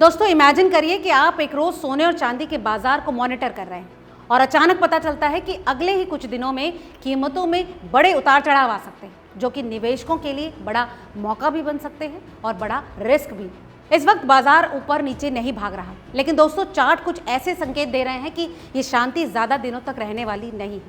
दोस्तों इमेजिन करिए कि आप एक रोज सोने और चांदी के बाजार को मॉनिटर कर रहे हैं और अचानक पता चलता है कि अगले ही कुछ दिनों में कीमतों में बड़े उतार चढ़ाव आ सकते हैं, जो कि निवेशकों के लिए बड़ा मौका भी बन सकते हैं और बड़ा रिस्क भी। इस वक्त बाजार ऊपर नीचे नहीं भाग रहा, लेकिन दोस्तों चार्ट कुछ ऐसे संकेत दे रहे हैं कि ये शांति ज्यादा दिनों तक रहने वाली नहीं है।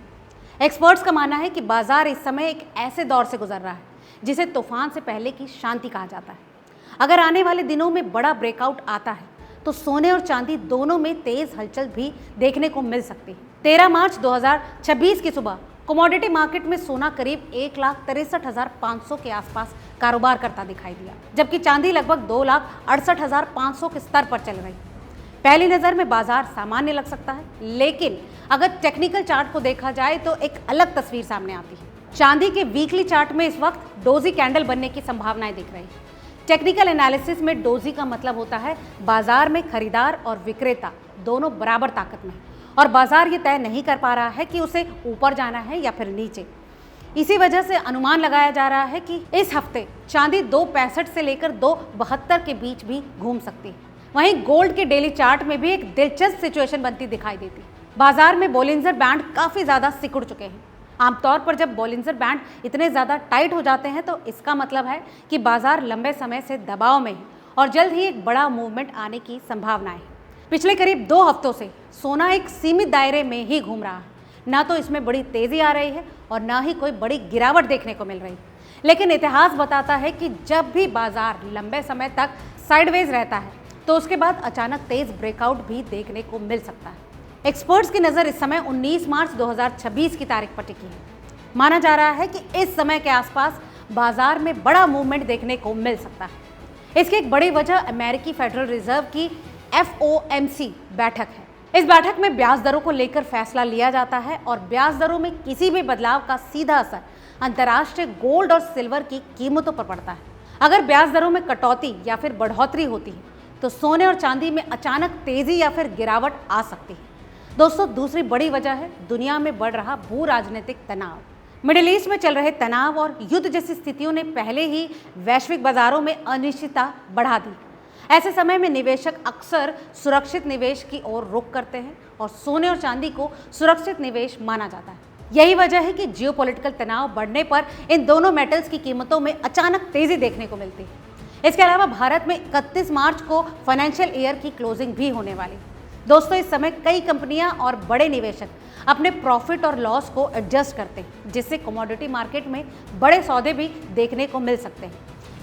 एक्सपर्ट्स का मानना है कि बाजार इस समय एक ऐसे दौर से गुजर रहा है जिसे तूफान से पहले की शांति कहा जाता है। अगर आने वाले दिनों में बड़ा ब्रेकआउट आता है तो सोने और चांदी दोनों में तेज हलचल भी देखने को मिल सकती है। 13 मार्च 2026 की सुबह कमोडिटी मार्केट में सोना करीब 1,63,500 के आसपास कारोबार करता दिखाई दिया, जबकि चांदी लगभग 2,68,500 के स्तर पर चल रही। पहली नज़र में बाजार सामान्य लग सकता है, लेकिन अगर टेक्निकल चार्ट को देखा जाए तो एक अलग तस्वीर सामने आती है। चांदी के वीकली चार्ट में इस वक्त डोजी कैंडल बनने की संभावनाएं दिख रही है। टेक्निकल एनालिसिस में डोजी का मतलब होता है बाजार में खरीदार और विक्रेता दोनों बराबर ताकत में हैं और बाजार ये तय नहीं कर पा रहा है कि उसे ऊपर जाना है या फिर नीचे। इसी वजह से अनुमान लगाया जा रहा है कि इस हफ्ते चांदी 2.65 से लेकर 2.72 के बीच भी घूम सकती है। वहीं गोल्ड के डेली चार्ट में भी एक दिलचस्प सिचुएशन बनती दिखाई देती है। बाजार में बोलिंजर बैंड काफी ज्यादा सिकुड़ चुके हैं। आमतौर पर जब बोलिंजर बैंड इतने ज़्यादा टाइट हो जाते हैं तो इसका मतलब है कि बाजार लंबे समय से दबाव में है और जल्द ही एक बड़ा मूवमेंट आने की संभावना है। पिछले करीब 2 हफ्तों से सोना एक सीमित दायरे में ही घूम रहा है, ना तो इसमें बड़ी तेज़ी आ रही है और ना ही कोई बड़ी गिरावट देखने को मिल रही है। लेकिन इतिहास बताता है कि जब भी बाजार लंबे समय तक साइडवेज रहता है तो उसके बाद अचानक तेज़ ब्रेकआउट भी देखने को मिल सकता है। एक्सपर्ट्स की नज़र इस समय 19 मार्च 2026 की तारीख पर टिकी है। माना जा रहा है कि इस समय के आसपास बाजार में बड़ा मूवमेंट देखने को मिल सकता है। इसकी एक बड़ी वजह अमेरिकी फेडरल रिजर्व की FOMC बैठक है। इस बैठक में ब्याज दरों को लेकर फैसला लिया जाता है और ब्याज दरों में किसी भी बदलाव का सीधा असर अंतर्राष्ट्रीय गोल्ड और सिल्वर की कीमतों पर पड़ता है। अगर ब्याज दरों में कटौती या फिर बढ़ोतरी होती है तो सोने और चांदी में अचानक तेजी या फिर गिरावट आ सकती है। दोस्तों दूसरी बड़ी वजह है दुनिया में बढ़ रहा भू राजनीतिक तनाव। मिडिल ईस्ट में चल रहे तनाव और युद्ध जैसी स्थितियों ने पहले ही वैश्विक बाजारों में अनिश्चितता बढ़ा दी। ऐसे समय में निवेशक अक्सर सुरक्षित निवेश की ओर रुख करते हैं और सोने और चांदी को सुरक्षित निवेश माना जाता है। यही वजह है कि जियोपॉलिटिकल तनाव बढ़ने पर इन दोनों मेटल्स की कीमतों में अचानक तेजी देखने को मिलती है। इसके अलावा भारत में 31 मार्च को फाइनेंशियल ईयर की क्लोजिंग भी होने वाली। दोस्तों इस समय कई कंपनियां और बड़े निवेशक अपने प्रॉफिट और लॉस को एडजस्ट करते हैं, जिससे कमोडिटी मार्केट में बड़े सौदे भी देखने को मिल सकते हैं।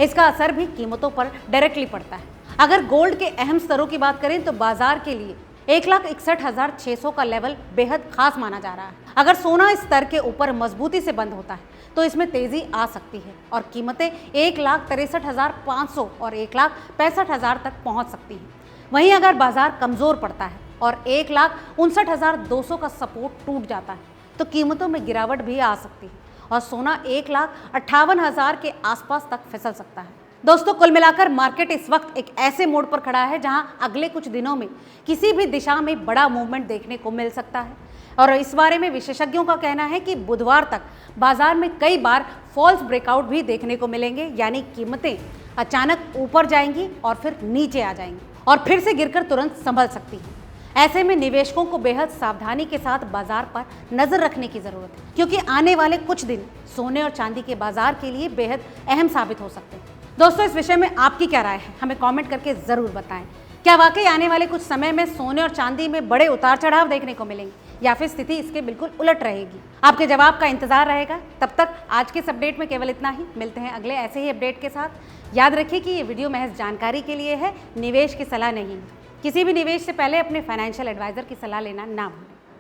इसका असर भी कीमतों पर डायरेक्टली पड़ता है। अगर गोल्ड के अहम स्तरों की बात करें तो बाजार के लिए 1,61,600 का लेवल बेहद खास माना जा रहा है। अगर सोना इस स्तर के ऊपर मजबूती से बंद होता है तो इसमें तेजी आ सकती है और कीमतें 1,63,500 और 1,65,000 तक पहुंच सकती हैं। वहीं अगर बाजार कमजोर पड़ता है और 1,59,200 का सपोर्ट टूट जाता है तो कीमतों में गिरावट भी आ सकती है और सोना 1,58,000 के आसपास तक फिसल सकता है। दोस्तों कुल मिलाकर मार्केट इस वक्त एक ऐसे मोड़ पर खड़ा है जहां अगले कुछ दिनों में किसी भी दिशा में बड़ा मूवमेंट देखने को मिल सकता है और इस बारे में विशेषज्ञों का कहना है कि बुधवार तक बाजार में कई बार फॉल्स ब्रेकआउट भी देखने को मिलेंगे, यानी कीमतें अचानक ऊपर जाएंगी और फिर नीचे आ जाएंगी और फिर से गिरकर तुरंत संभल सकती है। ऐसे में निवेशकों को बेहद सावधानी के साथ बाजार पर नजर रखने की जरूरत है, क्योंकि आने वाले कुछ दिन सोने और चांदी के बाजार के लिए बेहद अहम साबित हो सकते हैं। दोस्तों इस विषय में आपकी क्या राय है, हमें कमेंट करके जरूर बताएं। क्या वाकई आने वाले कुछ समय में सोने और चांदी में बड़े उतार चढ़ाव देखने को मिलेंगे या फिर स्थिति इसके बिल्कुल उलट रहेगी? आपके जवाब का इंतजार रहेगा। तब तक आज के इस अपडेट में केवल इतना ही। मिलते हैं अगले ऐसे ही अपडेट के साथ। याद रखिए कि ये वीडियो महज जानकारी के लिए है, निवेश की सलाह नहीं है। किसी भी निवेश से पहले अपने फाइनेंशियल एडवाइजर की सलाह लेना ना भूलें।